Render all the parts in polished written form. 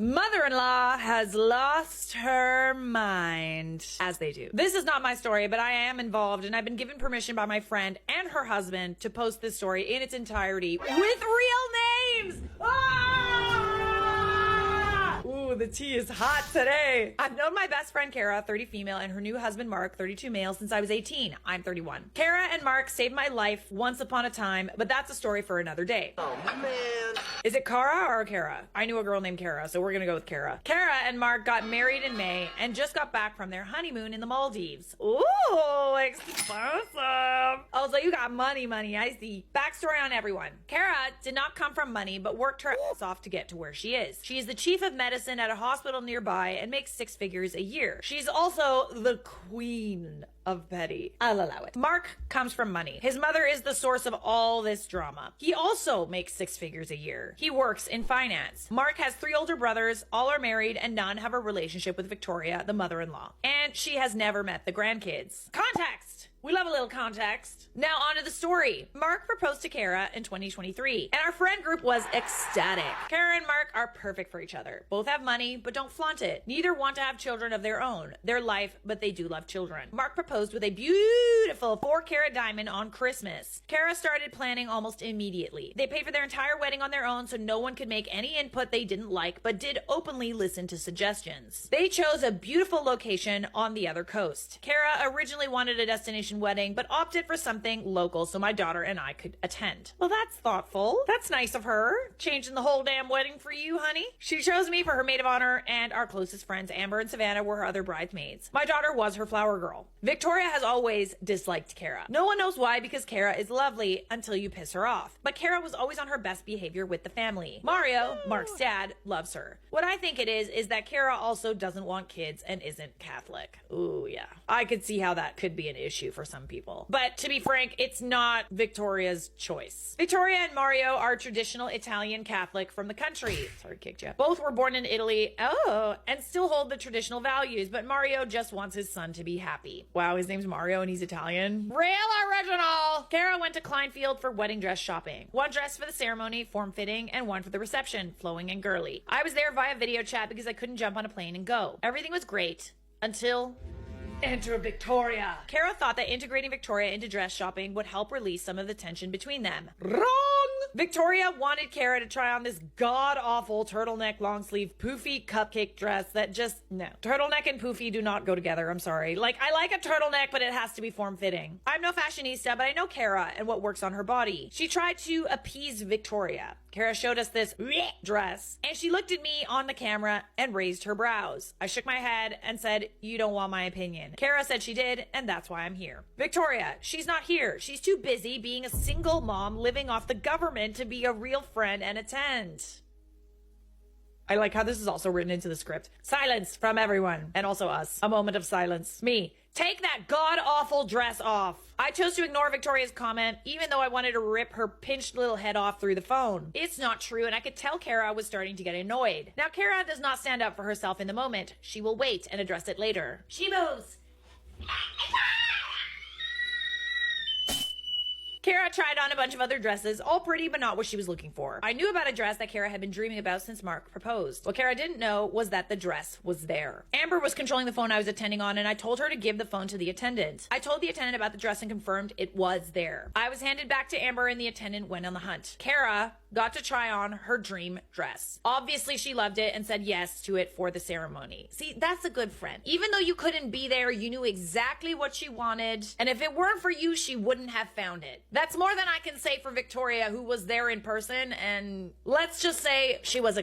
Mother-in-law has lost her mind. As they do. This is not my story, but I am involved, and I've been given permission by my friend and her husband to post this story in its entirety with real names! Ooh, the tea is hot today. I've known my best friend Kara, 30 female, and her new husband Mark, 32 male, since I was 18. I'm 31. Kara and Mark saved my life once upon a time, but that's a story for another day. Oh, man. Is it Kara or Kara? I knew a girl named Kara, so we're gonna go with Kara. Kara and Mark got married in May and just got back from their honeymoon in the Maldives. Ooh, expensive. Oh, so you got money, I see. Backstory on everyone. Kara did not come from money, but worked her ass off to get to where she is. She is the chief of medicine at a hospital nearby and makes 6 figures a year. She's also the queen of petty. I'll allow it. Mark comes from money. His mother is the source of all this drama. He also makes 6 figures a year. He works in finance. Mark has 3 older brothers, all are married, and none have a relationship with Victoria, the mother-in-law. And she has never met the grandkids. Context! We love a little context. Now on to the story. Mark proposed to Kara in 2023, and our friend group was ecstatic. Kara and Mark are perfect for each other. Both have money, but don't flaunt it. Neither want to have children of their own. Their life, but they do love children. Mark proposed with a beautiful 4-carat diamond on Christmas. Kara started planning almost immediately. They paid for their entire wedding on their own, so no one could make any input they didn't like, but did openly listen to suggestions. They chose a beautiful location on the other coast. Kara originally wanted a destination wedding, but opted for something local so my daughter and I could attend. Well, that's thoughtful. That's nice of her. Changing the whole damn wedding for you, honey. She chose me for her maid of honor, and our closest friends, Amber and Savannah, were her other bridesmaids. My daughter was her flower girl. Victoria has always disliked Kara. No one knows why, because Kara is lovely until you piss her off. But Kara was always on her best behavior with the family. Mario, Mark's dad, loves her. What I think it is that Kara also doesn't want kids and isn't Catholic. Ooh, yeah. I could see how that could be an issue for some people. But to be frank, it's not Victoria's choice. Victoria and Mario are traditional Italian Catholic from the country. Sorry, kicked you. Both were born in Italy, and still hold the traditional values, but Mario just wants his son to be happy. Wow, his name's Mario and he's Italian. Real original! Kara went to Kleinfield for wedding dress shopping. 1 dress for the ceremony, form-fitting, and 1 for the reception, flowing and girly. I was there via video chat because I couldn't jump on a plane and go. Everything was great until enter Victoria. Kara thought that integrating Victoria into dress shopping would help release some of the tension between them. Wrong! Victoria wanted Kara to try on this god-awful turtleneck long-sleeve poofy cupcake dress that just, no. Turtleneck and poofy do not go together, I'm sorry. Like, I like a turtleneck, but it has to be form-fitting. I'm no fashionista, but I know Kara and what works on her body. She tried to appease Victoria. Kara showed us this dress, and she looked at me on the camera and raised her brows. I shook my head and said, "You don't want my opinion." Kara said she did, and that's why I'm here. Victoria, she's not here. She's too busy being a single mom living off the government to be a real friend and attend. I like how this is also written into the script. Silence from everyone, and also us. A moment of silence. Me. Take that god-awful dress off. I chose to ignore Victoria's comment, even though I wanted to rip her pinched little head off through the phone. It's not true, and I could tell Kara was starting to get annoyed. Now, Kara does not stand up for herself in the moment. She will wait and address it later. She moves. Kara tried on a bunch of other dresses, all pretty but not what she was looking for. I knew about a dress that Kara had been dreaming about since Mark proposed. What Kara didn't know was that the dress was there. Amber was controlling the phone I was attending on, and I told her to give the phone to the attendant. I told the attendant about the dress and confirmed it was there. I was handed back to Amber and the attendant went on the hunt. Kara got to try on her dream dress. Obviously, she loved it and said yes to it for the ceremony. See, that's a good friend. Even though you couldn't be there, you knew exactly what she wanted, and if it weren't for you, she wouldn't have found it. That's more than I can say for Victoria, who was there in person, and let's just say she was a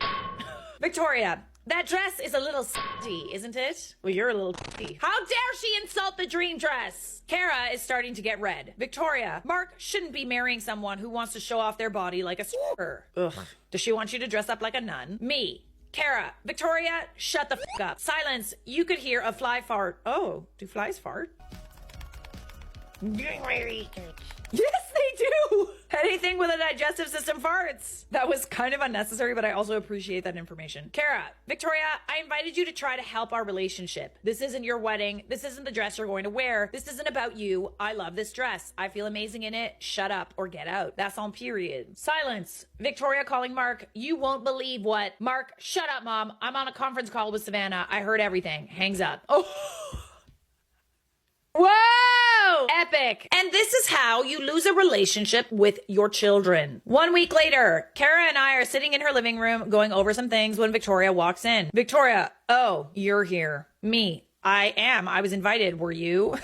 Victoria, that dress is a little s**ty, isn't it? Well, you're a little s**ty. How dare she insult the dream dress? Kara is starting to get red. Victoria, Mark shouldn't be marrying someone who wants to show off their body like a stripper. Ugh. Does she want you to dress up like a nun? Me. Kara, Victoria, shut the f*** up. Silence. You could hear a fly fart. Oh, do flies fart? Yes, they do. Anything with a digestive system farts. That was kind of unnecessary, but I also appreciate that information. Kara, Victoria, I invited you to try to help our relationship. This isn't your wedding. This isn't the dress you're going to wear. This isn't about you. I love this dress. I feel amazing in it. Shut up or get out. That's on period. Silence. Victoria calling Mark. You won't believe what. Mark, shut up, Mom. I'm on a conference call with Savannah. I heard everything. Hangs up. Oh. Whoa! Epic. And this is how you lose a relationship with your children. 1 week later, Kara and I are sitting in her living room going over some things when Victoria walks in. Victoria, oh, you're here. Me. I am. I was invited. Were you?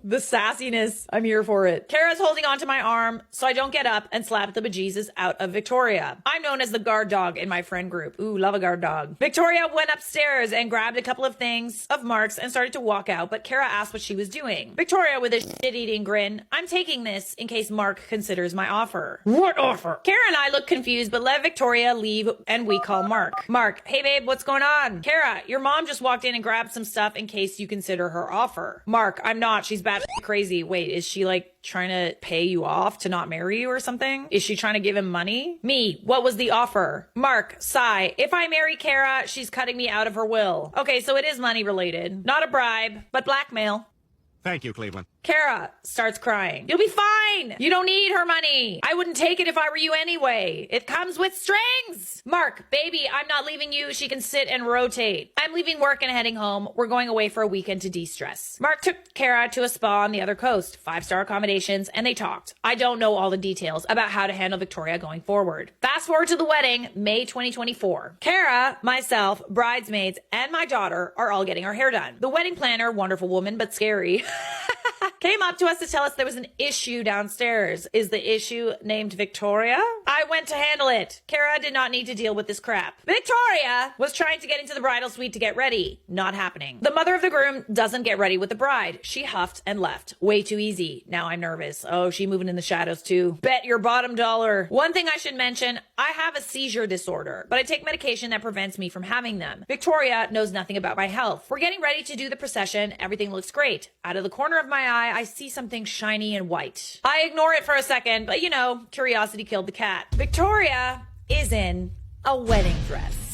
The sassiness. I'm here for it. Kara's holding onto my arm so I don't get up and slap the bejesus out of Victoria. I'm known as the guard dog in my friend group. Ooh, love a guard dog. Victoria went upstairs and grabbed a couple of things of Mark's and started to walk out, but Kara asked what she was doing. Victoria with a shit-eating grin. I'm taking this in case Mark considers my offer. What offer? Kara and I look confused, but let Victoria leave and we call Mark. Mark, hey babe, what's going on? Kara, your mom just walked in and grabbed some stuff in case you consider her offer. Mark, I'm not. She's bad crazy. Wait, is she like trying to pay you off to not marry you or something? Is she trying to give him money? Me, what was the offer? Mark, sigh. If I marry Kara, she's cutting me out of her will. Okay, so it is money related. Not a bribe, but blackmail. Thank you, Cleveland. Kara starts crying. You'll be fine. You don't need her money. I wouldn't take it if I were you anyway. It comes with strings. Mark, baby, I'm not leaving you. She can sit and rotate. I'm leaving work and heading home. We're going away for a weekend to de-stress. Mark took Kara to a spa on the other coast, 5-star accommodations, and they talked. I don't know all the details about how to handle Victoria going forward. Fast forward to the wedding, May 2024. Kara, myself, bridesmaids, and my daughter are all getting our hair done. The wedding planner, wonderful woman, but scary, came up to us to tell us there was an issue downstairs. Is the issue named Victoria? I went to handle it. Kara did not need to deal with this crap. Victoria was trying to get into the bridal suite to get ready. Not happening. The mother of the groom doesn't get ready with the bride. She huffed and left. Way too easy. Now I'm nervous. Oh, she moving in the shadows too. Bet your bottom dollar. One thing I should mention, I have a seizure disorder, but I take medication that prevents me from having them. Victoria knows nothing about my health. We're getting ready to do the procession. Everything looks great. Out of the corner of my eye, I see something shiny and white. I ignore it for a second, but you know, curiosity killed the cat. Victoria is in a wedding dress.